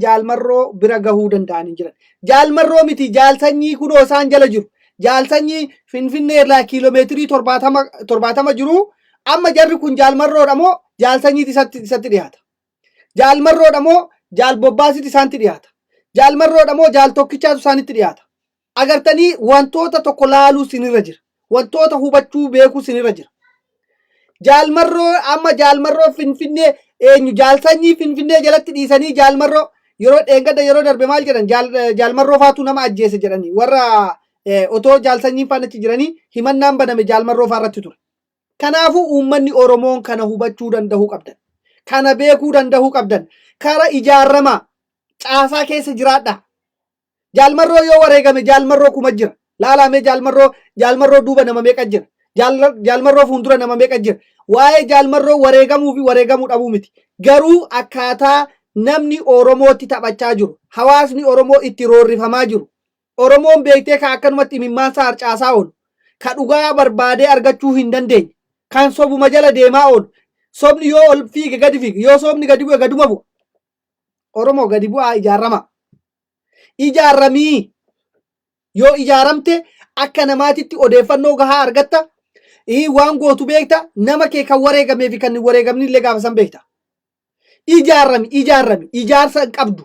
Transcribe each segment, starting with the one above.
jaalmarroo bira gahuu danda'anii jiran. Jaalmarroo miti jaalsanyii kunoo isaan jala jiru. Jaalsanyii Finfinnee irraa kiiloomeetirii 70 jiru. Amma jarri kun jaalmarroodha moo jaalsanyiiti isatti dhiyaata. Jaalmarroodha moo jaalbobbaasiiti isaanitti dhiyaata. Jaalmarroodha moo jaaltokkichaatu isaanitti dhiyaata. Agartanii wantoota tokko laaluu sinirra jira. Wantoota hubachuu beekuu sinirra jira. Jaalmarroo amma jaalmarroo Finfinnee eenyu jaalsanyii Finfinnee jalatti dhiisanii jaalmarroo yeroo dheengadda yeroo darbe maal jedhan jaalmarroo faatu nama ajjeese jedhanii warra otoo jaalsanyii faanachi jiranii himannaan baname jaalmarroo faarratti ture. Kanaafuu uummanni Oromoon kana hubachuu danda'uu qabdan. Kana beekuu danda'uu qabdan. Kara ijaaramaa caasaa keessa jiraadha. Jaalmarroo yoo wareegame jaalmarroo kuma jira. Laalame jaalmarroo duuba nama meeqa jira. Jaalmarroo fuuldura nama meeqa jira. Waa'ee jaalmarroo wareegamuu fi wareegamuu dhabuu miti. Garuu akkaataa namni Oromootti taphachaa jiru. Hawaasni Oromoo itti roorrifamaa jiru. Oromoon beektee kan akkanumatti imimmaansa harcaasaa oolu. Kan dhugaa barbaadee argachuu hin dandeenye. Kan sobuma jala deemaa oolu. Sobni yoo ol fiige gadi fiige. Yoo sobni gadi bu'e gaduma bu'a. Oromoo gadi bu'aa ijaarama. Ijaaramii. Yoo ijaaramte akka namaatitti odeeffannoo gahaa argatta. Waan gootu beekta. Nama kee kan wareegamee fi kan hin wareegamne illee gaafa san beekta. Ijaarami. Ijaarsa hin qabdu.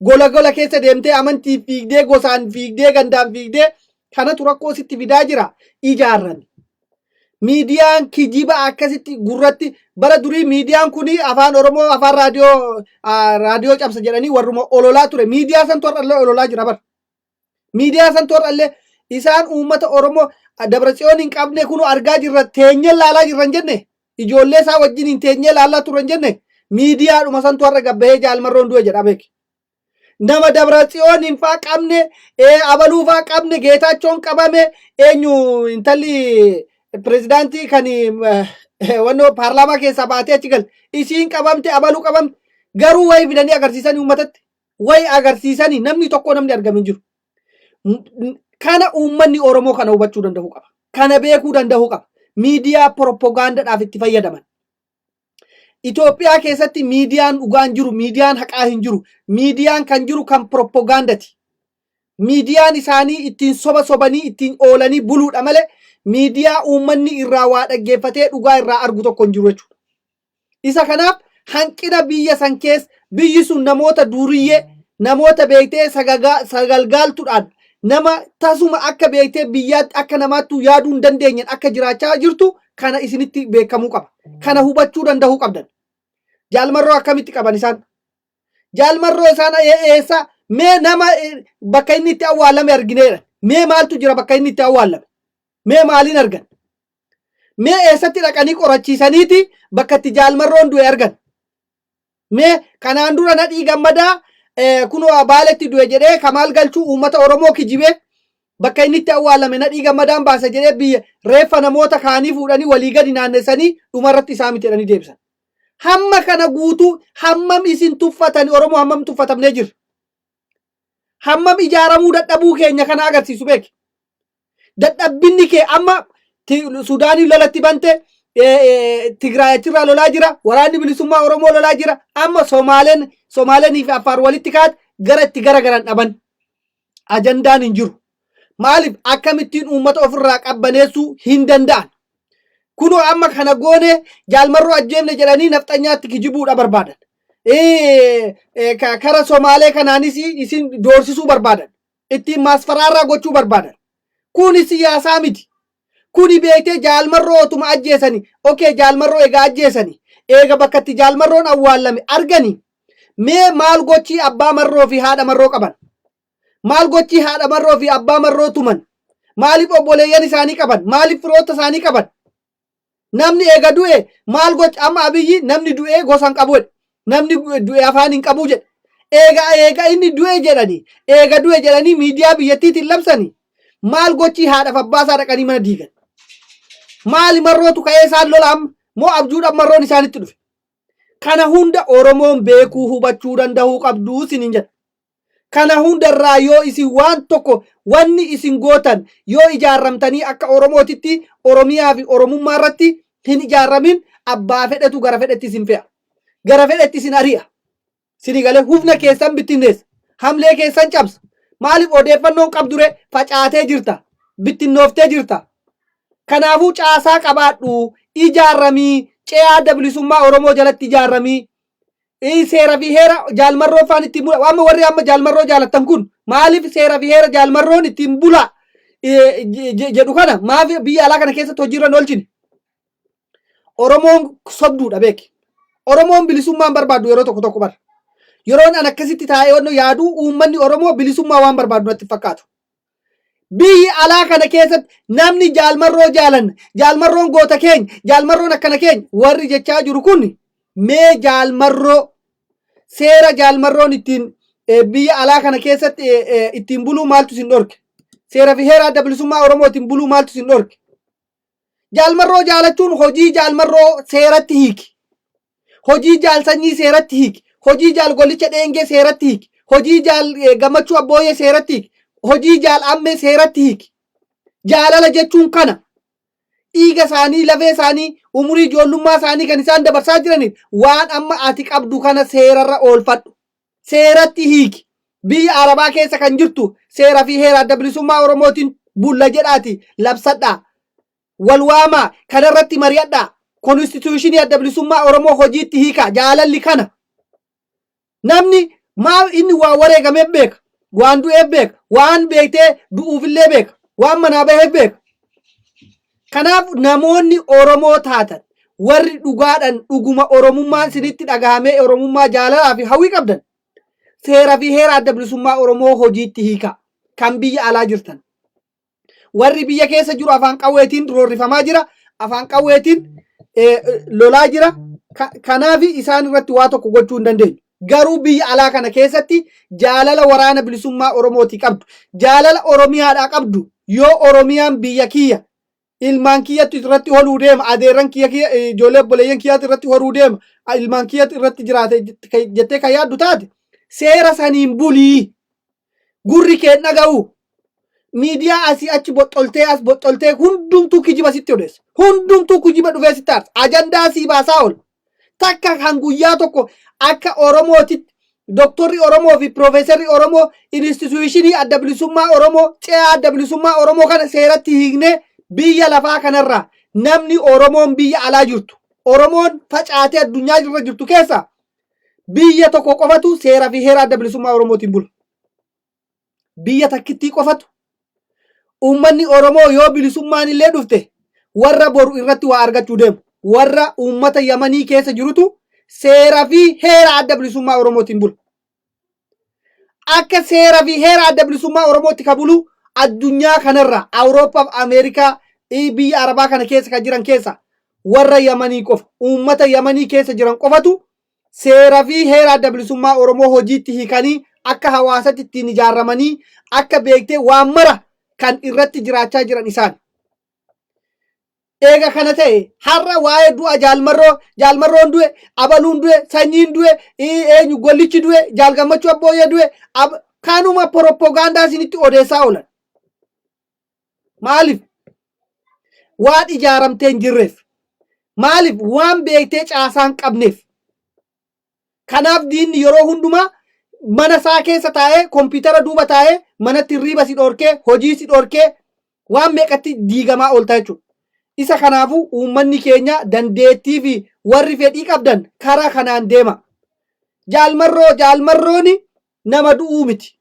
Gola keessa deemtee amantii fiigdee gosaan fiigdee gandaan fiigdee kanatu rakkoo sitti fidaa jira. Ijaarami. Miidiyaan kijiba akkasitti gurratti bara durii miidiyaan kuni afaan Oromoo afaan raadiyoo cabsa jedhanii warruma ololaa ture. Miidiyaa san tor'allee ololaa jira bara. Miidiyaa san tor'allee isaan uummata Oromoo Dabratsiyoon hin qabne kunu argaa jirra teenyee laalaa jirran jenne. Ijoollee isaa wajjin hin teenyee laalaa turan jenne. Miidiyaadhuma san tor'a gabbahee jaalmarroon du'e jedha beeki. Nama Dabratsiyoon hin faa qabne abaluu faa qabne Geetaachoon qabame eenyu intalli Pirezidaantii kan wannoo paarlaamaa keessaa baatee achi gal isiin qabamte abaluu qabamte garuu wayi fidanii agarsiisanii uummatatti wayi agarsiisanii namni tokko namni argame hin jiru. Kana uummanni Oromoo kana hubachuu danda'uu qaba. Kana beekuu danda'uu qaba. Miidiyaa propagaandaadhaaf itti fayyadaman. Itoophiyaa keessatti miidiyaan dhugaan jiru, miidiyaan haqaa hin jiru. Miidiyaan kan jiru kan propagaandati. Miidiyaan isaanii ittiin sobanii ittiin oolanii buluudha malee miidiyaa uummanni irraa waa dhaggeeffatee dhugaa irraa argu tokko hin jiru jechuudha. Isa kanaaf hanqina biyya san keessa biyyi sun namoota duriyyee namoota beektee sagalgaaltuudhaan nama tasuma akka beektee biyyaatti akka namaattuu yaaduu hin dandeenyen akka jiraachaa jirtu kana isinitti beekamuu qaba. Kana hubachuu danda'uu qabdan. Jaalmarroo akkamitti qaban isaan? Jaalmarroo isaan eessa mee nama bakka inni itti awwaalame argineera. Mee maaltu jira bakka inni itti awwaalame? Mee maaliin argan? Mee eessatti dhaqanii qorachiisaniiti bakka itti jaalmarroon du'e argan? Mee kanaan dura Nadhii Gammadaa kunoo Baaletti du'e jedhee Kamaal Galchuu uummata Oromoo kijibee bakka inni itti awwaalame Nadhii Gammadaan baase jedhee biyya reeffa namoota kaanii fuudhanii walii gadi naannessanii dhumarratti isaa miti jedhanii deebisan. Hamma kana guutuu hammam isin tuffatan Oromoo hammam tuffatamnee jirra? Hammam ijaaramuu dadhabuu keenya kana agarsiisu beeki. Dadhabbinni kee amma Sudaanii lolatti bante Tigraay achirraa lolaa jira. Waraanni bilisummaa Oromoo lolaa jira. Amma Somaaleenii fi Affaar walitti kaat gara itti garagaran dhaban. Ajandaan hin jiru. Maaliif akkamittiin uummata ofirraa qabbaneessuu hin danda'an? Kunoo amma kana goone jaalmarroo ajjeenne jedhanii nafxanyaatti kijibuudha barbaadan. Kara Somaalee kanaanis isin doorsisuu barbaadan. Ittiin maasfaraarraa gochuu barbaadan. Kuni siyaasaa miti. Kuni beektee jaalmarroo otuma ajjeesanii. Okey jaalmarroo egaa ajjeesanii. Eega bakka itti jaalmarroon awwaalame arganii. Mee maal gochii abbaa marroo fi haadha marroo qaban? Maal gochii haadha marroo fi abbaa marroo tuman? Maaliif obboleeyyan isaanii qaban? Maaliif firoota isaanii qaban? Namni eega du'e maal goch amma Abiyyi namni du'e gosan qabu jedhe. Namni du'e afaan hin qabu jedhe. Eega inni du'e jedhanii. Eega du'e jedhanii miidiyaa biyyattiitiin labsanii. Maal gochii haadhaaf abbaasaa dhaqanii mana diigan? Maali marrootu ka'ee isaan lola moo abjuudhaan marroon isaanitti dhufe? Kana hunda Oromoon beekuu hubachuu danda'uu qabduu isiniin jedha. Kana hundarraa yoo isin waan tokko wanni isin gootan yoo ijaarramtanii akka Oromootitti Oromiyaa fi Oromummaa irratti hin ijaarramin abbaa fedhetu gara fedhetti isin fe'a. Gara fedhetti isin ari'a. Sinigale hufna keessan bittinneessa. Hamlee keessan cabsa. Maaliif odeeffannoon qabdure facaatee jirta. Bittinnooftee jirta. Kanaafuu caasaa qabaadhu ijaarramii ce'aa bilisummaa Oromoo jalatti ijaarramii seera fi heera jaalmarroo faan ittiin bula. Waan warri amma jaalmarroo jaalattan kun maaliif seera fi heera jaalmarroon ittiin bula jedhu kana maaf biyya alaa kana keessatti hojiirra oolchine. Oromoon sobduudha beeki. Oromoon bilisummaan barbaadu yeroo tokko bara. Yeroon an akkasitti taa'ee yaadu uummanni Oromoo bilisummaa waan barbaadu natti fakkaatu. Biyyi alaa kana keessatti namni jaalmarroo jaalanna, jaalmarroon goota keenya, jaalmarroon akkana keenya warri jechaa jiru kun mee jaalmarroo seera jaalmarroon ittiin biyya alaa kana keessatti ittiin buluu maaltu sin dhorke? Seera fi heera adda bilisummaa Oromoo ittiin buluu maaltu sin dhorke? Jaalmarroo jaalachuun hojii jaalmarroo seeratti hiiki. Hojii jaalsanyii seeratti hiiki. Hojii jaal golicha dheengee seeratti hiiki. Hojii jaal gammachuu abbooyee seeratti hiiki. Hojii jaal ammee seeratti hiiki. Jaalala jechuun kana dhiiga isaanii lafee isaanii umurii ijoollummaa isaanii kan isaan dabarsaa jiraniif waan amma ati qabdu kana seerarra oolfadhu. Seeratti hiiki. Biyya Arabaa keessa kan jirtu seera fi heera adda bilisummaa Oromootiin bulla jedhaati labsadhaa. Wal waamaa kanarratti mari'adhaa. Konstituushinii adda bilisummaa Oromoo hojiitti hiikaa jaalalli kana. Namni maal inni waa wareegamee beeka. Waan du'ee beeka. Waan beektee du'uufillee beeka. Waan manaa bahee beeka. Kanaaf namoonni Oromoo taatan warri dhugaadhaan dhuguma Oromummaan isinitti dhagahamee Oromummaa jaalalaa fi hawwii qabdan seera fi heera adda bilisummaa Oromoo hojiitti hiikaa kan biyya alaa jirtan. Warri biyya keessa jiru afaan qawweetiin roorrifamaa jira. Afaan qawweetiin lolaa jira. Kanaaf isaan irratti waa tokko gochuu hin dandeenyu. Garuu biyya alaa kana keessatti jaalala waraana bilisummaa Oromooti qabdu. Jaalala Oromiyaadhaa qabdu. Yoo Oromiyaan biyya kiyya ilmaan kiyyatti irratti horuu deema. Adeerran kiyya ijoollee obboleeyyan kiyyaatti irratti horuu deema. Ilmaan kiyyatti irratti jiraate jettee kan yaaddu taate seera saniin bulii. Gurri kee dhaga'u. Miidiyaa asii achi boxxoltee as boxxoltee hundumtuu kijiba sitti odeessa. Hundumtuu kijiba dhufee sitti aarsa. Ajandaa sii baasaa oolu. Takka kan guyyaa tokko akka Oromootitti doktorri Oromoo fi Piroofeesarri Oromoo instituushinii adda bilisummaa Oromoo ce'aa adda bilisummaa Oromoo kana seeratti hiiknee biyya lafaa kanarraa namni Oromoon biyya alaa jirtu Oromoon facaatee addunyaa irra jirtu keessa biyya tokko qofatu seera fi heera adda bilisummaa Oromootiin bula. Biyya takkittii qofatu uummanni Oromoo yoo bilisummaan illee dhufte warra boru irratti waa argachuu deemu. Warra uummata Yamanii keessa jirutu seera fi heera adda bilisummaa Oromootiin bula. Akka seera fi heera adda bilisummaa Oromootti ka bulu addunyaa kanarraa Awurooppaa fi Ameerikaa biyya Arabaa kana keessa kan jiran keessa warra Yamanii qofa uummata Yamanii keessa jiran qofatu seera fi heera adda bilisummaa Oromoo hojiitti hiikanii akka hawaasatti ittiin ijaarramanii akka beektee waan mara kan irratti jiraachaa jiran isaan. Eega kana ta'e har'a waa'ee du'a jaalmarroon du'e abaluun du'e sanyiin du'e eenyu gollichi du'e jaal gammachuu abbooyyee du'e kanuma propagaandaa isinitti odeessaa oolan. Maaliif waan ijaaramtee hin jirreef maaliif waan beektee caasaa hin qabneef. Kanaaf diinni yeroo hundumaa mana isaa keessa taa'ee kompiitara duuba taa'ee manatti hirriiba si dhorkee hojii si dhorkee waan meeqatti diigamaa ooltaa jechuudha. Isa kanaafuu uummanni keenya dandeettii fi warri fedhii qabdan karaa kanaan deema. Jaalmarroon nama du'uu miti.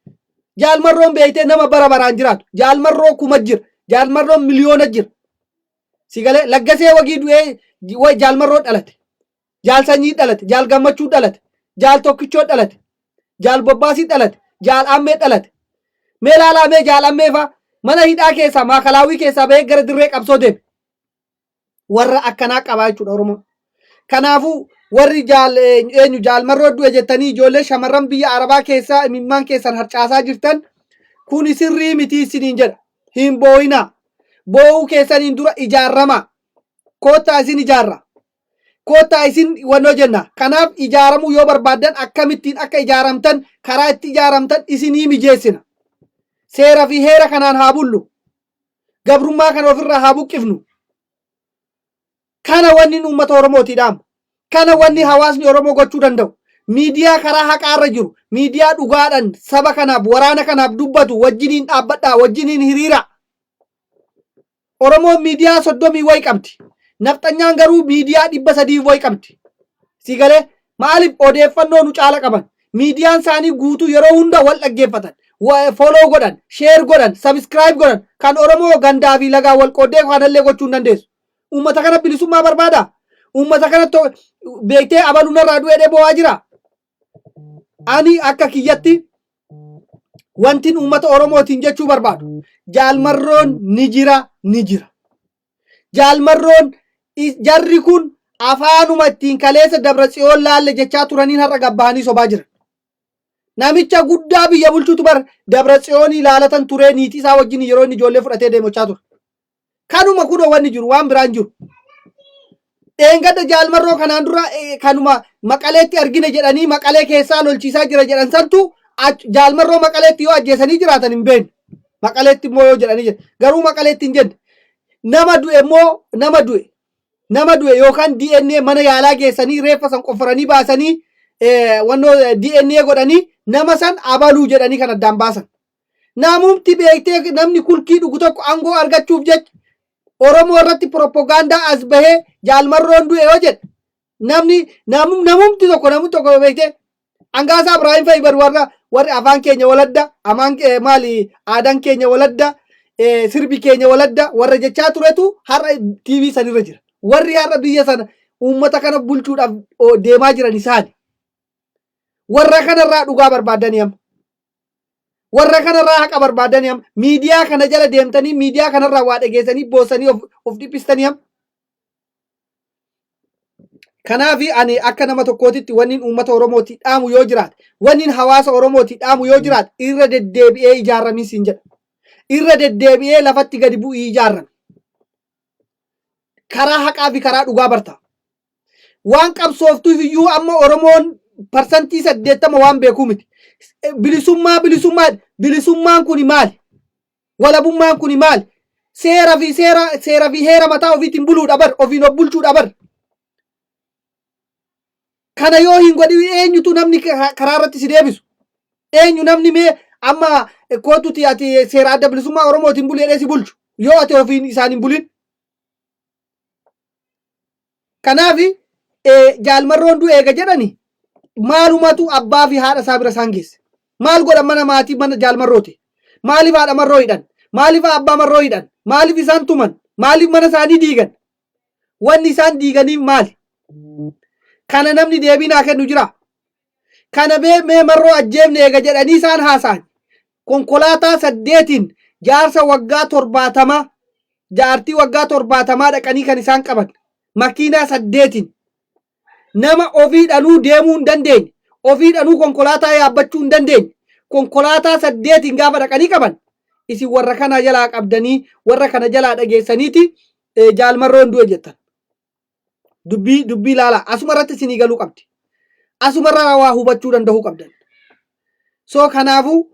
Jaalmarroon beektee nama bara baraan jiraatu. Jaalmarroo kuma jira. Jaalmarroon miliyoona jira. Sigalee laggasee wagii du'ee jaalmarroo dhalate. Jaal sanyii dhalate. Jaal gammachuu dhalate. Jaal tokkichoo dhalate. Jaal bobbaasii dhalate. Jaal ammee dhalate. Mee laalamee jaal ammee faa mana hidhaa keessaa maakalaawii keessaa bahee gara dirree qabsoo deeme. Warra akkanaa qabaa jechuudha Oromoo. Kanaafuu warri jaalmarroo du'e jettanii ijoollee shamarran biyya Arabaa keessaa imimmaan keessan harcaasaa jirtan kun sirrii miti isiniin jedha. Hin boo'inaa. Boo'uu keessaniin dura ijaarramaa. Koottaa isin ijaarra. Koottaa isin wannoo jenna. Kanaaf ijaaramuu yoo barbaaddan akkamittiin akka ijaaramtan karaa itti ijaaramtan isinii mijeessina. Seera fi heera kanaan haa bullu. Gabrummaa kana ofirraa haa buqqifnu. Kana wanni uummata Oromootii dhaamu. Kana wanni hawaasni Oromoo gochuu danda'u. miidiyaa karaa haqaarra jiru miidiyaa dhugaadhaan saba kanaaf waraana kanaaf dubbatu wajjiniin dhaabbadhaa wajjiniin hiriira. Oromoon miidiyaa 30 wayi qabdi. Nafxanyaan garuu miidiyaa 300 wayi qabdi. Si galee maaliif odeeffannoo nu caala qaban? Miidiyaan isaanii guutuu yeroo hunda wal dhaggeeffatan. Follow godhan, share godhan, subscribe godhan. Kan Oromoo gandaa fi lagaa wal qooddee kanallee gochuu hin dandeessu. Uummata kana bilisummaa barbaada. Uummata kanatti beektee abaluun irraa du'ee bo'aa jira. Ani akka kiyyatti wantin uummata Oromootiin jechuu barbaadu. Jaalmarroon ni jira. Jaalmarroon jarri kun afaanuma ittiin kaleessa Dabratsiyoon laalle jechaa turaniin har'a gabbahanii sobaa jiran. Namicha guddaa biyya bulchuutu bar Dabratsiyoon ilaalatan turee niitii isaa wajjin yeroo inni ijoollee fudhatee deemochaa ture. Kanuma kunoo wanni jiru waan biraan jiru. Dheengadda jaalmarroo kanaan dura kanuma Maqaleetti argine jedhanii Maqalee keessaa lolchiisaa jira jedhan santu jaalmarroo Maqaleetti yoo ajjeesanii jiraatan hin beekne. Maqaleetti immoo yoo jedhanii jira. Garuu Maqaleetti hin jenne. Nama du'e immoo nama du'e yookaan DNA mana yaalaa geessanii reeffa san qofforanii baasanii wannoo DNA godhanii nama san abaluu jedhanii kan addaan baasan. Namumti beektee namni kulkii dhugu tokko aangoo argachuuf jecha Oromoo irratti propagaandaa as bahee jaalmarroon du'e yoo jedhe namumti tokko beektee Angaasaa Ibrahim Fayibar warri afaan keenya waladda maali aadaan keenya waladda sirbi keenya waladda warra jechaa turetu har'a TV sanirra jira. Warri har'a biyya sana uummata kana bulchuudhaaf deemaa jiran isaani. Warra kanarraa dhugaa barbaadanii amma. Warra kanarraa haqa barbaadanii amma. Miidiyaa kana jala deemtanii miidiyaa kanarraa waa dhageessanii boosanii of dhiphistanii amma. Kanaafi ani akka nama tokkootitti wannin uummata Oromooti dhaamu yoo jiraate, wannin hawaasa Oromooti dhaamu yoo jiraate irra deddeebi'ee ijaarramii siin jedha. Irra deddeebi'ee lafatti gadi bu'ii ijaarrame. Karaa haqaa fi karaa dhugaa barta. Waan qabsooftuuf iyyuu amma Oromoon parsantii 80 waan beekuu miti. Bilisummaan kuni maali? Walabummaan kuni maali? Seera fi heera mataa ofiitiin buluudha bar, ofiin of bulchuudha bar. Kana yoo hin godhi eenyutu namni karaa irratti si deebisu? Eenyu namni mee amma kootuti ati seera adda bilisummaa Oromootiin bulee si bulchu yoo ati ofiin isaan hin bulin. Kanaafi jaalmarroon du'e eega jedhani maalumatu abbaa fi haadha isaa bira isaan geesse. Maal godhan mana maatii mana jaalmarrooti? Maaliif haadha marroo hidhan? Maaliif abbaa marroo hidhan? Maaliif isaan tuman? Maaliif mana isaanii diigan? Wanni isaan diiganiif maali? Kana namni deebii naa kennu jira. Kana mee marroo ajjeefne eega jedhanii isaan haasa'an. Konkolaataa 8 jaarsa waggaa 70 jaartii waggaa 70 dhaqanii kan isaan qaban. Makiinaa 8 nama ofiidhanuu deemuu hin dandeenye. Ofiidhanuu konkolaataa yaabbachuu hin dandeenye. Konkolaataa 8 gaafa dhaqanii qaban. Isin warra kana jalaa qabdanii warra kana jalaa dhageessaniiti jaalmarroon du'e jettan. Dubbii laala asuma irratti isinii galuu qabdi. Asuma irraa waa hubachuu danda'uu qabdan. So kanaafu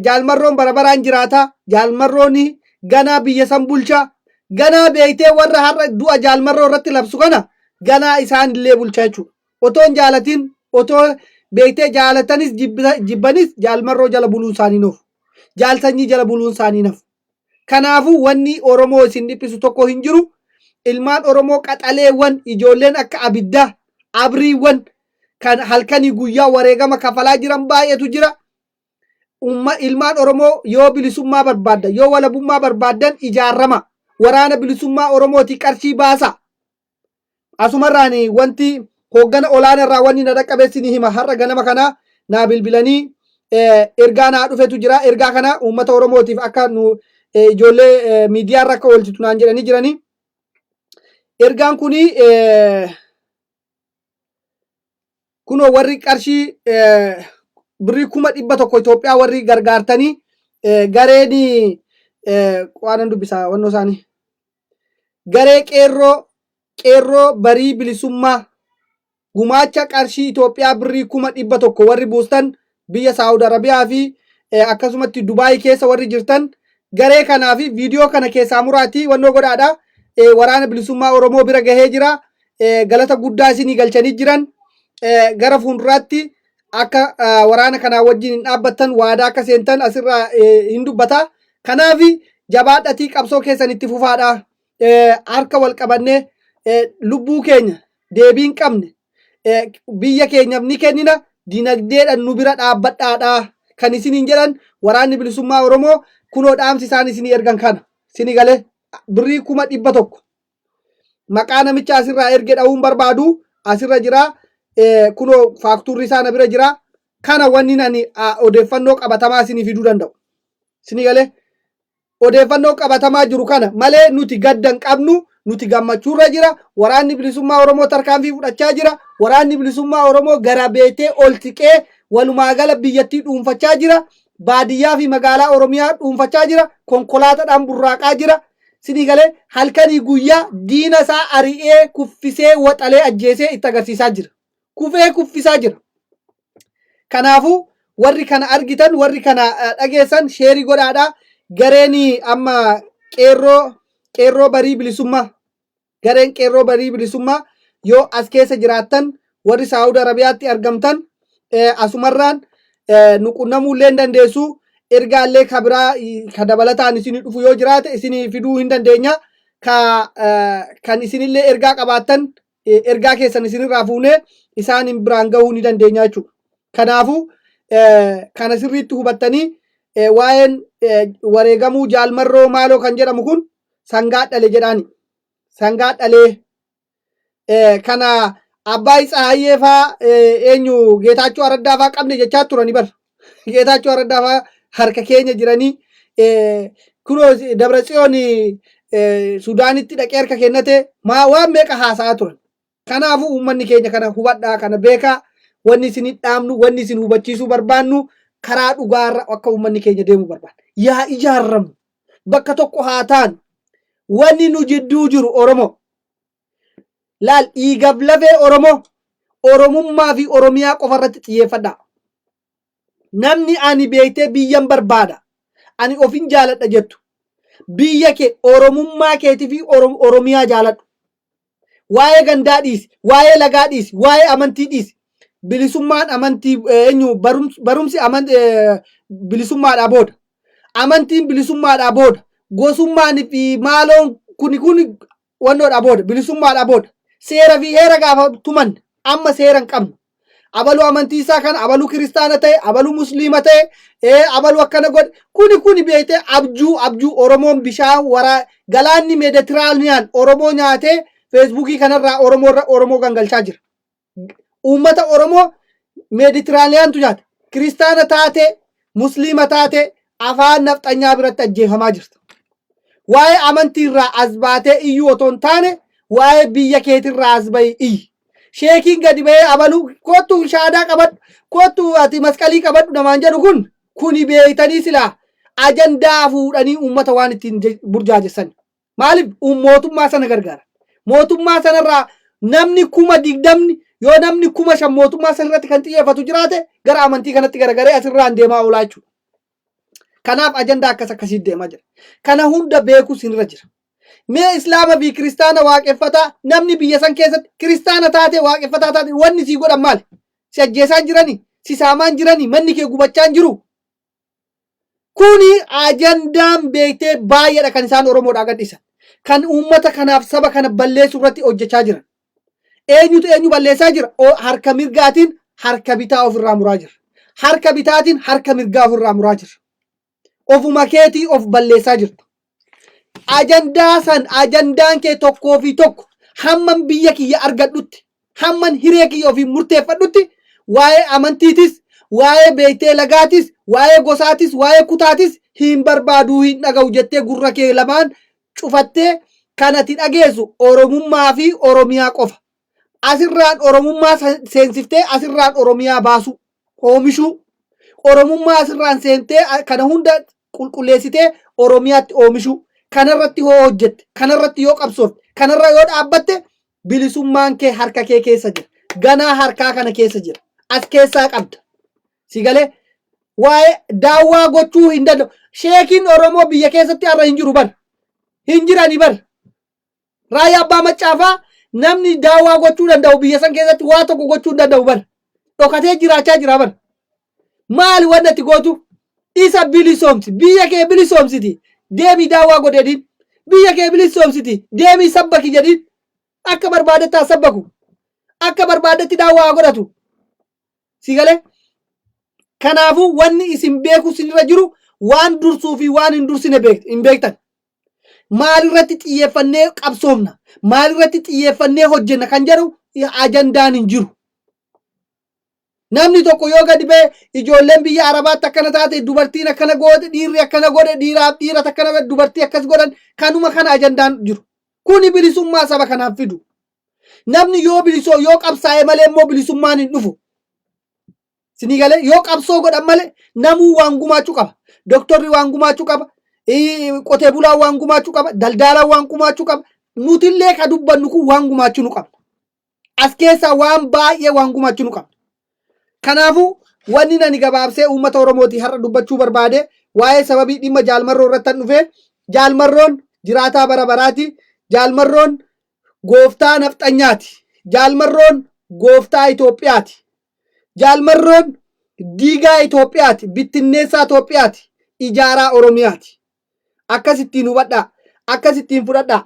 jaalmarroon barabaraan jiraata. Jaalmarroon ganaa biyya san bulcha. Ganaa beektee warra har'a du'a jaalmarroo irratti labsu kana ganaa isaan illee bulchaa jechuudha. Otoon jaalatin otoo beektee jaalatanis jibbanis jaalmarroo jala buluun isaanii nuuf. Jaalsanyii jala buluun isaanii nuuf. Kanaafu wanni Oromoo isin dhiphisu tokko hin jiru. Ilmaan Oromoo qaxaleewwan ijoolleen akka abiddaa abriiwwan kan halkanii guyyaa wareegama kafalaa jiran baay'eetu jira. Ilmaan Oromoo yoo bilisummaa barbaaddan yoo walabummaa barbaaddan ijaarrama. Waraana bilisummaa Oromooti qarshii baasa. Asumarraan wanti hooggana olaanaa irraa wanni na dhaqqabeessini hima har'a ganama kana naa bilbilanii ergaa naa dhufetu jira. Ergaa kana uummata Oromootiif akka nu ijoollee miidiyaa irra akka oolchitu naan jedhanii jiranii. Ergaan kuni kunoo warri qarshii birrii 100,000 Itoophiyaa warri gargaartanii gareen waanan dubbisaa wannoo isaanii garee qeerroo barii bilisummaa gumaacha qarshii Itoophiyaa birrii 100,000 warri buustan biyya Saawud Arabiyaa fi akkasumatti Dubaay keessa warri jirtan garee kanaa fi viidiyoo kana keessaa muraatii wannoo godhaadha. Waraana bilisummaa Oromoo bira gahee jira. Galata guddaa isinii galchanii jiran. gara fuulduraatti akka waraana kanaa wajjin hin dhaabbattan waadaa akka seentan asirraa hin dubbata. Kanaaf jabaadhatii qabsoo keessan itti fufaadha. Harka wal qabannee lubbuu keenya deebii hin qabne biyya keenyaaf ni kennina. Dinagdeedhaan nu bira dhaabbadhaadha kan isiniin jedhan waraanni bilisummaa Oromoo kunoo dhaamsi isaan isinii ergan kana. Isinii galee birrii 100,000 maqaa namicha asirraa erge dha'uun barbaadu asirra jira. Kunoo faaktuurri isaa na bira jira. Kana wanni ani odeeffannoo qabatamaa isinii fiduu danda'u. Isinii galee odeeffannoo qabatamaa jiru kana malee nuti gaddan qabnu. Nuti gammachuurra jira. Waraanni bilisummaa Oromoo tarkaanfii fudhachaa jira. Waraanni bilisummaa Oromoo gara beetee ol tiqee walumaa gala biyyattii dhuunfachaa jira. Baadiyyaa fi magaalaa Oromiyaa dhuunfachaa jira. Konkolaataadhaan burraaqaa jira. Isinii galee halkanii guyyaa diina isaa ari'ee kuffisee waxalee ajjeesee itti agarsiisaa jira. Kufee kuffisaa jira. Kanaafuu warri kana argitan warri kana dhageessan sheerii godhaadhaa. Gareen amma qeerroo barii bilisummaa gareen qeerroo barii bilisummaa yoo as keessa jiraattan warri Saawud Arabiyaatti argamtan asumarraan nu qunnamuu hin dandeessu. Ergaallee kabiraa ka dabalataan isinii dhufu yoo jiraate isinii fiduu hin dandeenya. Kan isinillee ergaa qabaattan ergaa keessan isinirraa fuunee isaan biraan gahuu ni dandeenya jechuudha. Kanaafuu kana sirriitti hubattanii waa'een wareegamuu jaalmarroo maaloo kan jedhamu kun sangaa dhale jedhaani. Sangaa dhalee kana abbaa Tsahaayyee faa eenyu Geetaachoo Araddaa faa qabne jechaa turani bar. Geetaachoo Araddaa faa harka keenya jiranii kunoo Dabratsiyoon Sudaanitti dhaqee harka kennate waan meeqa haasa'aa turan. Kanaafuu uummanni keenya kana hubadhaa kana beekaa wanni isin dhaamnu wanni isin hubachiisuu barbaannu karaa dhugaarra akka uummanni keenya deemu barbaada. Yaa ijaaramu bakka tokko haa taanu wanni nu jidduu jiru Oromoo. Laal dhiigaf lafee Oromoo Oromummaa fi Oromiyaa qofa irratti xiyyeeffadhaa. Namni ani beektee biyyan barbaada. Ani ofin jaaladha jettu. Biyya kee Oromummaa keetii fi Oromiyaa jaaladhu. Waa'ee gandaa dhiisi, waa'ee lagaa dhiisi, waa'ee amantii dhiisi. Bilisummaan amantii eenyu barumsi bilisummaadhaa booda. Amantiin bilisummaadhaa booda. Gosummaan fi maaloon kun wannoodhaa booda. Bilisummaadhaa booda. Seera fi heera gaafa tuman amma seera hin qabnu. Abaluu amantii isaa kana abaluu kiristaana ta'e, abaluu musliima ta'e, abaluu akkana godhe kuni beektee abjuu Oromoon bishaan galaanni meeditiraaniyaan Oromoo nyaatee feesbuukii kanarraa Oromoo gangalchaa jira. Uummata Oromoo meeditiraaniyaantu nyaata. Kiristaana taate, musliima taate afaan nafxanyaa biratti ajjeefamaa jirta. Waa'ee amantiirraa as baatee iyyuu otoo hin taane waa'ee biyya keetirraa as bahi iyyi. Sheekiin gadi bahee abaluu kottu shaadaa qabadhu kottu ati masqalii qabadhu namaan jedhu kuni beektanii silaa ajandaa fuudhanii uummata waan ittiin burjaajessan. Maaliif mootummaa sana gargaara. Mootummaa sanarraa namni 20,000 yoo namni 5,000 mootummaa sanarratti kan xiyyeeffatu jiraate gara amantii kanatti garagaree asirraan deemaa oolaa jechuudha. Kanaaf ajandaa akkasii deemaa jira. Kana hunda beekuu sinirra jira. Mee Islaama fi Kiristaana waaqeffataa namni biyya san keessatti Kiristaana taate waaqeffataa taate wanni sii godhan maali? Si ajjeesaan jiranii? Si saamaan jiranii? Manni kee gubachaan jiru? Kuni ajandaan beektee baay'eedha kan isaan Oromoodhaa gadhiisan. Kan uummata kanaaf saba kana balleessuu irratti hojjechaa jiran. Eenyu balleessaa jira? Harka mirgaatiin harka bitaa ofirraa muraa jira. Harka bitaatiin harka mirgaa ofirraa muraa jira. Ofuma keetii of balleessaa jirta. Ajandaan kee tokkoo fi tokko hamman biyya kiyya argadhutti hamman hiree kiyya ofiin murteeffadhutti waa'ee amantiitis waa'ee beektee lagaatis waa'ee gosaatis waa'ee kutaatis hin barbaaduu hin dhaga'u jettee gurra kee lamaan cufattee kan ati dhageessu Oromummaa fi Oromiyaa qofa. Asirraan Oromummaa seensiftee asirraan Oromiyaa baasu oomishuu Oromummaa asirraan seentee kana hunda qulqulleessitee Oromiyaatti oomishuu. Kanarratti yoo hojjette, kanarratti yoo qabsoofte, kanarra yoo dhaabbatte bilisummaan kee harka kee keessa jira. Ganaa harkaa kana keessa jira. As keessaa qabda. Sigalee waa'ee daawwaa gochuu hin danda'u. Sheekiin Oromoo biyya keessatti har'a hin jiru bar. Hin jirani bar. Raayyaa Abbaa Maccaafaa namni daawaa gochuu danda'u biyya san keessatti waa tokko gochuu danda'u bar dhokatee jiraachaa jira bar maali wanni ati gootu isa bilisoomsi biyya kee bilisoomsiti deemii daawaa godhedhin biyya kee bilisoomsiti deemii sabbaki jedhin akka barbaadetti haa sabbaku akka barbaadetti daawaa godhatu si galee kanaafuu wanni isin beeku sinirra jiru waan dursuu fi waan hin dursine hin beektan maalirratti xiyyeeffannee qabsoomna maalirratti xiyyeeffannee hojjenna kan jedhu ajandaan hin jiru namni tokko yoo gadi bee ijoolleen biyya arabaatti akkana taate dubartiin akkana goote dhiirri akkana godhe dhiira akkana dubartii akkas godhan kanuma kana ajandaan jiru kuni bilisummaa saba kanaaf fidu namni yoo bilisoo yoo qabsaa'e malee immoo bilisummaan hin dhufu sinii galee yoo qabsoo godhan malee namuu waan gumaachuu qaba doktorri waan gumaachuu qaba qotee bulaan waan gumaachuu qaba daldaalaan waan gumaachuu qaba nutillee ka dubbannu kun waan gumaachuu nu qaba as keessaa waan baay'ee waan gumaachuu nu qaba kanaafuu wanni nani gabaabsee uummata Oromooti har'a dubbachuu barbaade waa'ee sababii dhimma jaalmarroo irratti dhufe jaalmarroon jiraataa bara baraati jaalmarroon gooftaa nafxanyaati jaalmarroon gooftaa Itoophiyaati jaalmarroon diigaa Itoophiyaati bittinneessaa Itoophiyaati ijaaraa Oromiyaati akkasittiin hubadhaa akkasittiin fudhadhaa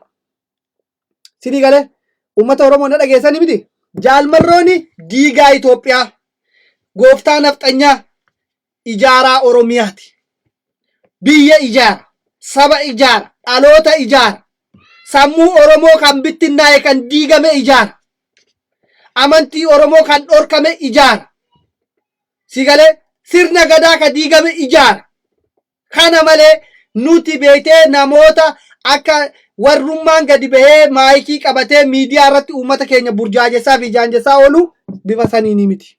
sinii galee uummata Oromoo na dhageessanii miti jaalmarrooni diigaa Itoophiyaa gooftaa nafxanyaa ijaaraa Oromiyaati biyya ijaara saba ijaara dhaloota ijaara sammuu Oromoo kan bittinnaa'e kan diigame ijaara amantii Oromoo kan dhorkame ijaara si galee sirna gadaa ka diigame ijaara kana malee nuti beekee namoota akka warrummaan gadi bahee maayikii qabatee miidiyaa irratti uummata keenya burjaajessaa fi jaanjessaa oolu bifa saniini miti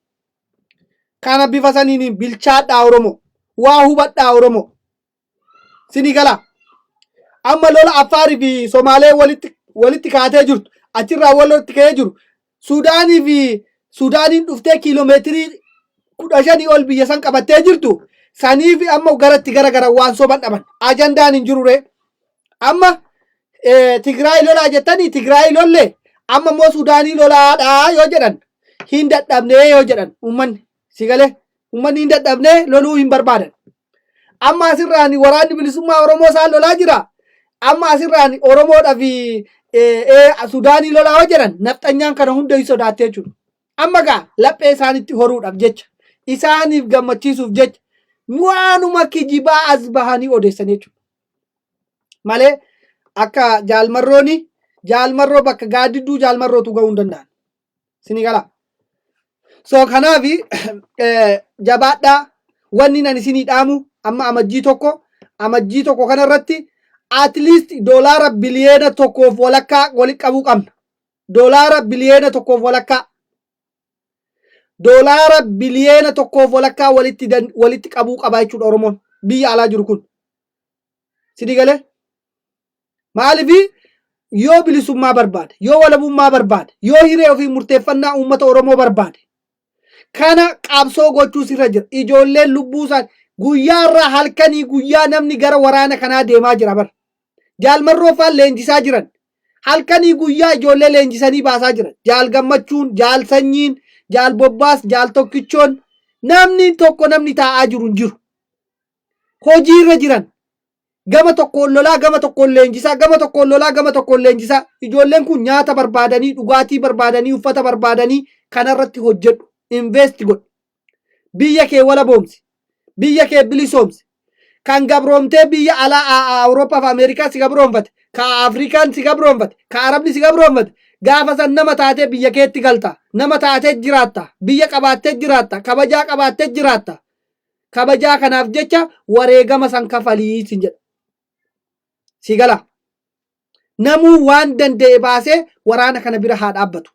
kana bifa saniini bilchaadhaa Oromoo waa hubadhaa Oromoo sinii galaa amma lola Affaari fi Somaalee walitti kaatee jirtu achirraa walitti ka'ee jiru Suudaaniin dhuftee kiiloomeetirii 15 ol biyya san qabattee jirtu saniif amma garatti gara waan soban dhaban ajandaan hin jirure amma Tigraay lolaa jettanii Tigraay lolle amma immoo Suudaanii lolaadhaa yoo jedhan hin dadhabnee yoo jedhan uummanni si galee uummanni hin dadhabnee loluu hin barbaadan amma asirraan waraanni bilisummaa Oromoo isaan lolaa jira amma asirraan Oromoodhaa fi Suudaanii lolaa yoo jedhan nafxanyaan kana hunda hin sodaattee jechuudha amma gaa laphee isaanitti horuudhaaf jecha isaaniif gammachiisuuf jecha waanuma kijibaa as bahanii odeessan jechuudha malee akka jaalmarroo bakka gaaddidduu jaalmarrootu ga'uu hin danda'an sinii galaa so kanaafi jabaadhaa wanni nan isinii dhaamu amma amajjii tokko kanarratti at least doolaara biliyeena tokkoof walakkaa walitti qabuu qabna doolaara biliyeena tokkoof walakkaa doolaara biliyeena tokkoof walakkaa walitti qabuu qaba jechuudha Oromoon biyya alaa jiru kun sinii galee maaliif yoo bilisummaa barbaade yoo walabummaa barbaade yoo hiree ofii murteeffannaa uummata Oromoo barbaade kana qabsoo gochuu sirra jira ijoolleen lubbuu isaan guyyaa irraa halkanii guyyaa namni gara waraana kanaa deemaa jira bar jaalmarroo faan leenjisaa jiran halkanii guyyaa ijoollee leenjisanii baasaa jiran jaal gammachuun jaal sanyiin jaal bobbaas jaal tokkichoon namni tokko namni taa'aa jiru hin jiru hojii irra jiran gama tokkoon lolaa gama tokkoon leenjisaa gama tokkoon lolaa gama tokkoon leenjisaa ijoolleen kun nyaata barbaadanii dhugaatii barbaadanii uffata barbaadanii kanarratti hojjedhu invest godhu biyya kee walaboomsi biyya kee bilisoomsi kan gabroomtee biyya alaa Awurooppaa fi Ameerikaa si gabroomfate ka Afrikaan si gabroomfate ka Arabni si gabroomfate gaafa san nama taatee biyya keetti galta nama taatee jiraatta biyya qabaattee jiraatta kabajaa qabaattee jiraatta kabajaa kanaaf jecha wareegama san kafalii sin jedha si gala namuu waan danda'e baasee waraana kana bira haa dhaabbatu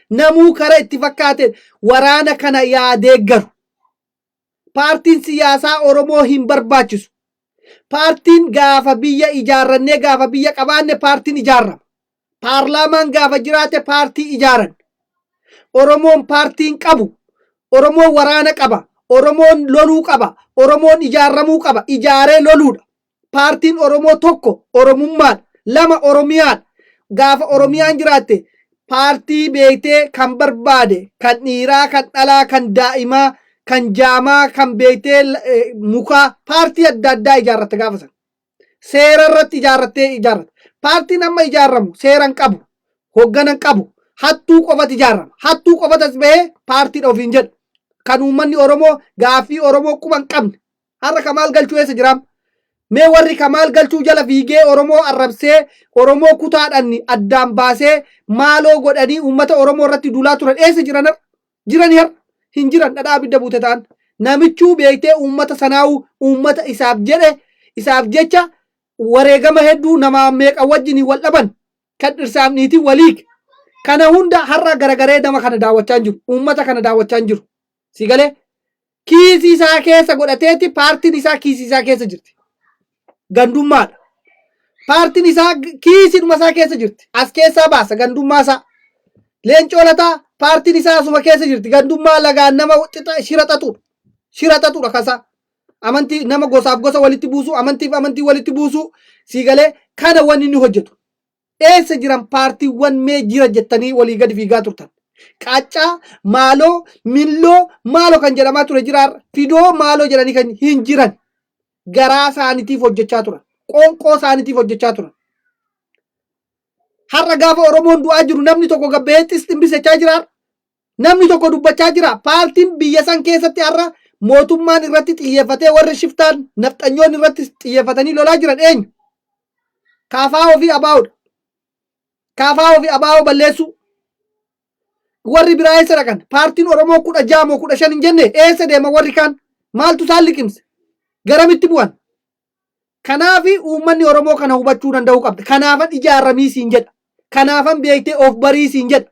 namuu kara itti fakkaate waraana kana yaadeeggaru paartiin siyaasaa Oromoo hin barbaachisu paartiin gaafa biyya ijaarrannee gaafa biyya qabaanne paartiin ijaarrama paarlaamaan gaafa jiraate paartii ijaaran Oromoon paartiin qabu Oromoon waraana qaba Oromoon loluu qaba Oromoon ijaarramuu qaba ijaaree loluudha paartiin Oromoo tokko Oromummaan lama Oromiyaan gaafa Oromiyaan jiraatte paartii beektee kan barbaade kan dhiiraa kan dhalaa kan daa'imaa kan jaamaa kan beektee mukaa paartii adda addaa ijaarratte gaafa sana. Seera irratti ijaarratte. Paartiin amma ijaaramu seeran qabu, hoogganan qabu, hattuu qofatu ijaarama. Hattuu qofatas bahee paartiidha ofiin jedhu. Kan uummanni Oromoo gaaffii Oromoo quban qabne. Har'a Kamaal Galchuu eessa jiraam? Mee warri Kamaal Galchuu jala fiigee Oromoo arrabsee Oromoo kutaadhaan addaan baasee maaloo godhanii uummata Oromoo irratti duulaa turan eessa jiran har'a? Jirani har'a? Hin jiran dhadhaa abidda buute ta'an. Namichuu beektee uummata sanaa'uu uummata isaaf jecha wareegama hedduu nama meeqa wajjin wal dhaban kan dhirsaaf niitii waliik. Kana hunda har'a garagaree nama kana daawwachaa jiru. Uummata kana daawwachaa jiru. Si galee kiisii isaa keessa godhateeti paartiin isaa kiisii isaa keessa jirti. Gandummaadha. Paartiin isaa kiisiidhuma isaa keessa jirti. As keessaa baasa gandummaa isaa. Leencoo Lataa paartiin isaa asuma keessa jirti. Gandummaa lagaan nama shira xaxuudha kasaa. Amantii nama gosaaf gosa walitti buusu, amantiif amantii walitti buusu. Si galee kana wanni inni hojjetu. Eessa jiran paartiiwwan mee jira jettanii walii gadi fiigaa turtan. Qaccaa, maaloo, milloo, maaloo kan jedhamaa ture jiraarra. Fidoo maaloo jedhanii kan hin jiran. Garaa isaaniitiif hojjechaa turan. Qoonqoo isaaniitiif hojjechaa turan. Har'a gaafa Oromoon du'aa jiru namni tokko gabbahee ximbisachaa jiraarra. Namni tokko dubbachaa jira. Paartiin biyya san keessatti har'a mootummaan irratti xiyyeeffatee warri shiftaan nafxanyoon irratti xiyyeeffatanii lolaa jiran eenyu? Kaafaa ofii abaa'uudha. Kaafaa ofii abaa'uu balleessu. Warri biraa eessa dhaqan? Paartiin Oromoo 16 moo 15 hin jenne eessa deema warri kaan? Maaltu isaan liqimse? Garamitti bu'an? Kanaafi uummanni Oromoo kana hubachuu danda'uu qabda. Kanaafan ijaaramii siin jedha. Kanaafan beektee of barii siin jedha.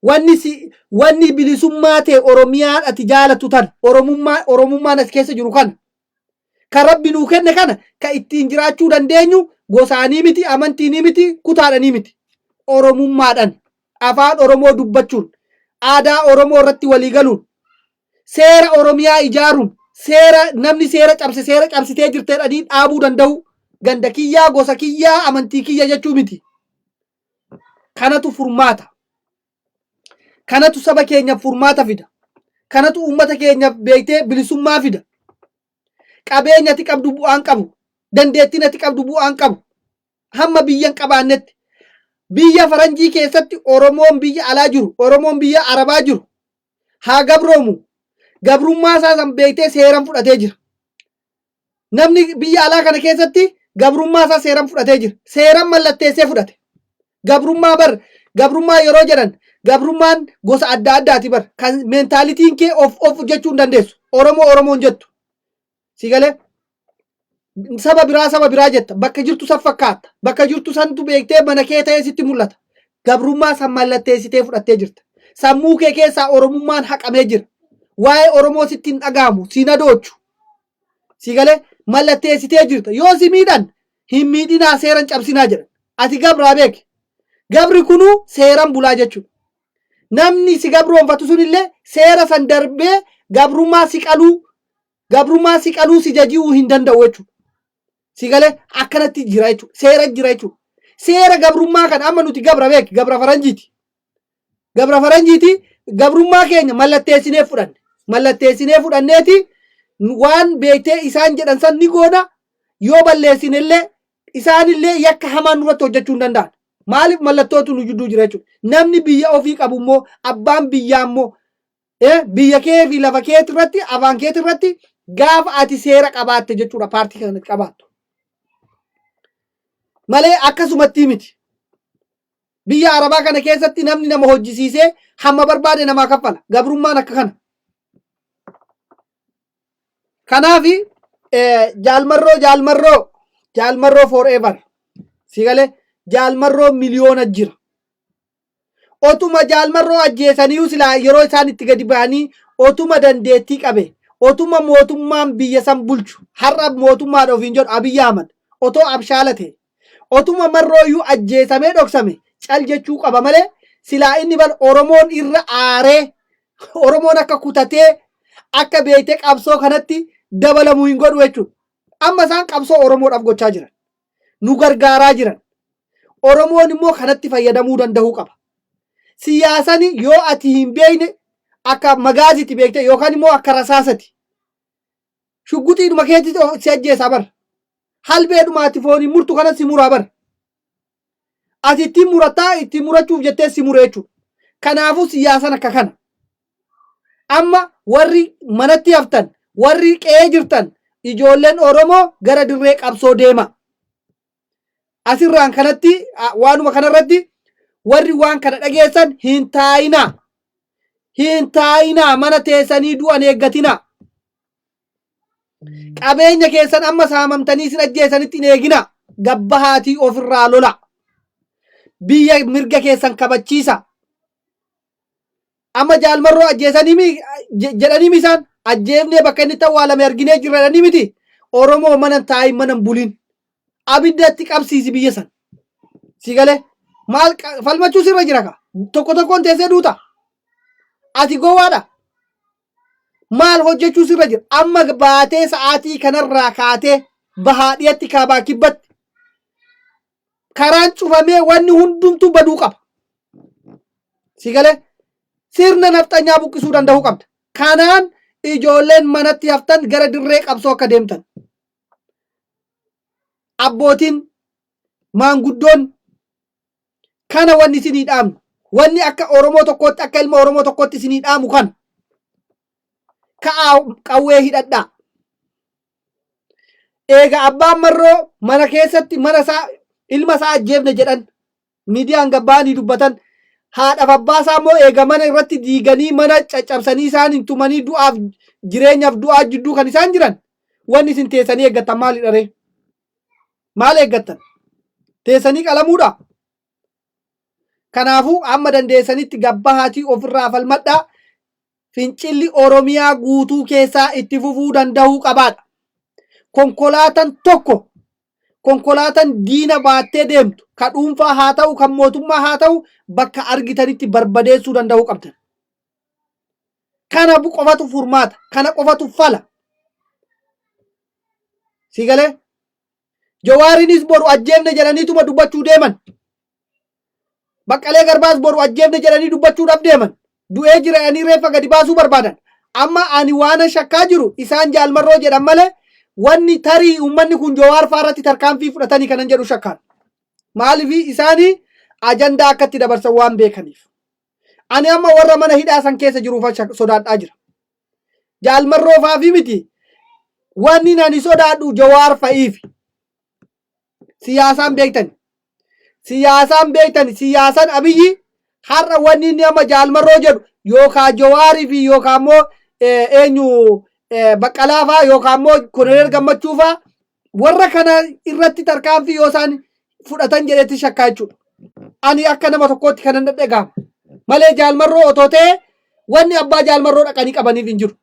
Wanni bilisummaa ta'e Oromiyaan ati jaalatu tan Oromummaan as keessa jiru kana. Kan Rabbi nuu kenne kana kan ittiin jiraachuu dandeenyu gosaanii miti, amantiinii miti, kutaadhanii miti. Oromummaadhaan afaan Oromoo dubbachuun, aadaa Oromoo irratti walii galuun, seera Oromiyaa ijaaruun, namni seera cabsitee jirteedhanii dhaabuu danda'u. Ganda kiyyaa, gosa kiyyaa, amantii kiyya jechuu miti. Kanatu furmaata. Kanatu saba keenyaaf furmaata fida. Kanatu uummata keenyaaf beektee bilisummaa fida. Qabeenya ati qabdu bu'aan qabu. Dandeettiin ati qabdu bu'aan qabu. Hamma biyyan qabaannetti. Biyya faranjii keessatti Oromoon biyya alaa jiru, Oromoon biyya Arabaa jiru. Haa gabroomu. Gabrummaa isaa san beektee seeran fudhatee jira. Namni biyya alaa kana keessatti gabrummaa isaa seeran fudhatee jira. Seeran mallatteessee fudhate. Gabrummaa yeroo jedhan gabrummaan gosa adda addaati bar. Kan meentaalitiin kee of jechuu hin dandeessu. Oromoon jettu. Si galee saba biraa jetta. Bakka jirtu san fakkaatta. Bakka jirtu santu beektee mana kee ta'ee sitti mul'ata. Gabrummaa san mallatteessitee fudhattee jirta. Sammuu kee keessaa Oromummaan haqamee jira. Waa'ee Oromoo sitti hin dhaga'amu, si nadoochu. Si galee mallatteessitee jirta. Yoo si miidhan hin miidhinaa seeran cabsinaa jedhan. Ati gabraa beeki. Gabri kunuu seeran bulaa jechuudha. Namni si gabroonfatu sunillee seera san darbee gabrummaa si qaluu si jaji'uu hin danda'u jechuudha. Si galee akkanatti jira jechuudha. Seera jira jechuudha. Seera gabrummaa kan amma nuti gabra beeki. Gabra faranjiiti. Gabra faranjiiti. Gabrummaa keenya mallatteessinee fudhanne. Mallatteessinee fudhanneeti waan beektee isaan jedhan san ni goona. Yoo balleessinellee isaanillee yakka hamaa nurratti hojjechuu hin danda'an. Maaliif mallattootu nu jidduu jira jechuudha. Namni biyya ofii qabu immoo abbaan biyyaa immoo biyya kee fi lafa keetii irratti afaan keetii irratti gaafa ati seera qabaatte jechuudha paartii kanatti qabaattu. Malee akkasumatti miti. Biyya Arabaa kana keessatti namni nama hojjisiisee hamma barbaade namaa kaffala. Gabrummaan akka kana. Kanaafi jaalmarroo forever. Si galee jaalmarroo miliyoona jira. Otuma jaalmarroo ajjeesanii silaa yeroo isaan itti gadi ba'anii otuma dandeettii qabe. Otuma mootummaan biyya san bulchu. Har'a mootummaan ofiin jedhu Abiyyi Ahmad. Otoo abshaalate. Otuma marrooyyuu ajjeesamee dhoksame. Cal jechuu qaba malee silaa inni bal Oromoon irra aaree Oromoon akka kutatee akka beektee qabsoo kanatti dabalamuu hin godhu jechuudha. Amma isaan qabsoo Oromoodhaaf gochaa jiran. Nu gargaaraa jiran. Oromoon immoo kanatti fayyadamuu danda'uu qaba. Siyaasani yoo ati hin beekne akka magaaziti beekte yookaan immoo akka rasaasati. Shugguxiidhuma keetti si ajjeesaa bara. Halbeedhuma ati fooniin murtu kanas si muraa bara. Ati ittiin murataa ittiin murachuuf jettee si muree jechuudha. Kanaafuu siyaasan akka kana. Amma warri manatti haftan, warri qe'ee jirtan, ijoolleen Oromoo gara dirree qabsoo deema. Asirraan kanatti waanuma kanarratti warri waan kana dhageessan hin taa'inaa. Hin taa'inaa mana teessanii du'an eeggatinaa. Qabeenya keessan amma saamamtanii isin ajjeesanitti hin eeginaa. Gabbahaatii ofirraa lola. Biyya mirga keessan kabachiisa. Amma jaalmarroo ajjeesanii jedhanii isaan ajjeefnee bakka inni awwaalame arginee jiranii miti. Oromoo mana taa'in mana bulin. Abiddatti qabsiisi biyya san. Si galee maal falmachuu sirra jira ka? Tokko tokkoon teessee duuta. Ati gowwaadha. Maal hojjechuu sirra jira? Amma baatee sa'aatii kanarraa kaatee bahaadhiyatti kaabaa kibbatti. Karaan cufamee wanni hundumtuu baduu qaba. Si galee sirna nafxanyaa buqqisuu danda'uu qabda. Kanaan ijoolleen manatti haftan gara dirree qabsoo akka deemtan. Abbootiin maanguddoon kana wanni isinii dhaamnu. Wanni akka Oromoo tokkootti akka ilma Oromoo tokkootti isinii dhaamu kana. Ka'aa qawwee hidhadhaa. Eega abbaan marroo mana keessatti mana isaa ilma isaa ajjeefne jedhan miidiyaan gabbaanii dubbatan haadhaaf abbaa isaa immoo eega mana irratti diiganii mana caccabsanii isaan hin tumanii du'aaf jireenyaaf du'aa jidduu kan isaan jiran wanni isin teessanii eeggattan maalidha ree? Maal eeggattan? Teessanii qalamuudha. Kanaafuu amma dandeessanitti gabbahaatii ofirraa falmadhaa. Fincilli Oromiyaa guutuu keessaa itti fufuu danda'uu qabaadha. Konkolaataan tokko konkolaataan diina baattee deemtu kan dhuunfaa haa ta'u kan mootummaa haa ta'u bakka argitanitti barbadeessuu danda'uu qabdan. Kana qofatu furmaata. Kana qofatu fala. Si galee Jawaariinis boru ajjeefne jedhaniituma dubbachuu deeman. Baqqalee Garbaas boru ajjeefne jedhanii dubbachuudhaaf deeman. Du'ee jiranii reeffa gadi baasuu barbaadan. Amma ani waan shakkaa jiru isaan jaalmarroo jedhan malee wanni tarii uummanni kun Jawaar faarratti tarkaanfii fudhatanii kanan jedhu shakkaan. Maaliif isaanii ajandaa akkatti dabarsan waan beekaniif. Ani amma warra mana hidhaa san keessa jiruuf sodaadhaa jira. Jaalmarroo faafi miti. Wanni nani sodaadhu Jawaar fa'iif. Siyaasaan beektani. Siyaasaan beektani. Siyaasaan Abiyyi har'a wanni inni amma jaalmarroo jedhu yookaan Jawaarii fi yookaan immoo eenyu Baqqalaa fa'aa yookaan immoo Koloneel Gammachuu fa'aa warra kana irratti tarkaanfii yoo isaan fudhatan jedhetti shakkaa jechuudha. Ani akka nama tokkootti kanan dhaga'ama. Malee jaalmarroo otoo ta'e wanni abbaa jaalmarroo dhaqanii qabaniif hin jiru.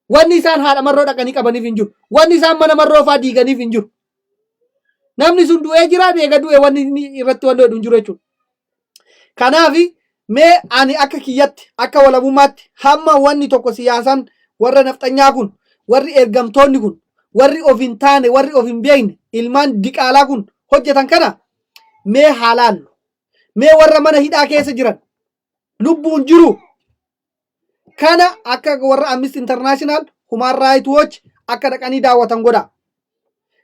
Wanni isaan haadha marroo dhaqanii qabaniif hin jiru. Wanni isaan mana marroo fa'aa diiganiif hin jiru. Namni sun du'ee jira eega du'e wanni irratti wanni hin jiru jechuudha. Kanaaf mee ani akka kiyyatti akka walabummaatti hamma wanni tokko siyaasaan warra nafxanyaa kun warri ergamtoonni kun warri of hin taane warri of hin beekne ilmaan diqaalaa kun hojjetan kana mee haalaallu mee warra mana hidhaa keessa jiran lubbuun jiru kana akka warra Amnesty International Human Rights Watch akka dhaqanii daawwatan godha.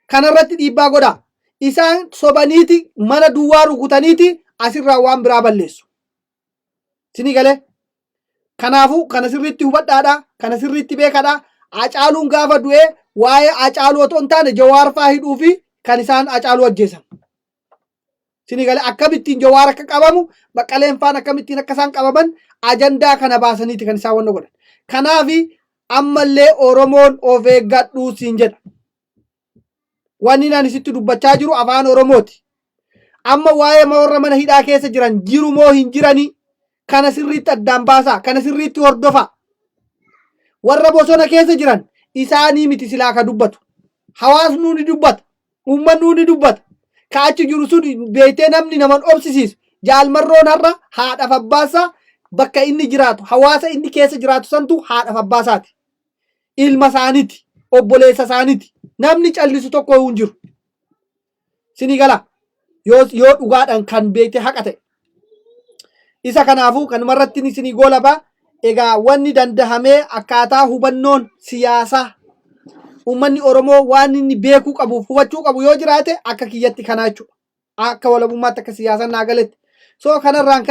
Kanarratti dhiibbaa godha. Isaan sobaniiti mana duwwaa rukutaniiti asirraa waan biraa balleessu. Sini galee kanaafuu kana sirriitti hubadhaadha. Kana sirriitti beekadha. Acaaluun gaafa du'ee waa'ee Acaaluu otoo hin taane Jawaar fa'aa hidhuu fi kan isaan Acaaluu ajjeesan. Sini galee akkamittiin Jawaar akka qabamu Baqqaleen fa'aan akkamittiin akka isaan qabaman ajandaa kana baasaniiti kan isaan wanna godhan. Kanaafi ammallee Oromoon of eeggadhuu siin jedha. Wanni nani sitti dubbachaa jiru afaan Oromooti. Amma waa'ee warra mana hidhaa keessa jiran jiru moo hin jiranii kana sirriitti addaan baasaa. Kana sirriitti hordofaa. Warra bosona keessa jiran isaanii miti silaa ka dubbatu. Hawaasni ni dubbata. Uummanni ni dubbata. Ka achi jiru sun beektee namni naman obsisiisu. Jaalmarroon har'a haadhaaf abbaasaa bakka inni jiraatu hawaasa inni keessa jiraatu santu haadhaaf abbaasaati. Ilma isaaniiti. Obboleessa isaaniiti. Namni callisu tokko hin jiru. Sini gala. yoo dhugaadhaan kan beekte haqa ta'e. Isa kanaafuu kanumarratti isinii goolaba. Egaa wanni dandahamee akkaataa hubannoon siyaasaa uummanni Oromoo waan inni beekuu qabuuf hubachuu qabu yoo jiraate akka kiyyatti kanaa jechuudha. Akka walabummaatti akka siyaasaan naa galetti. So kanarraan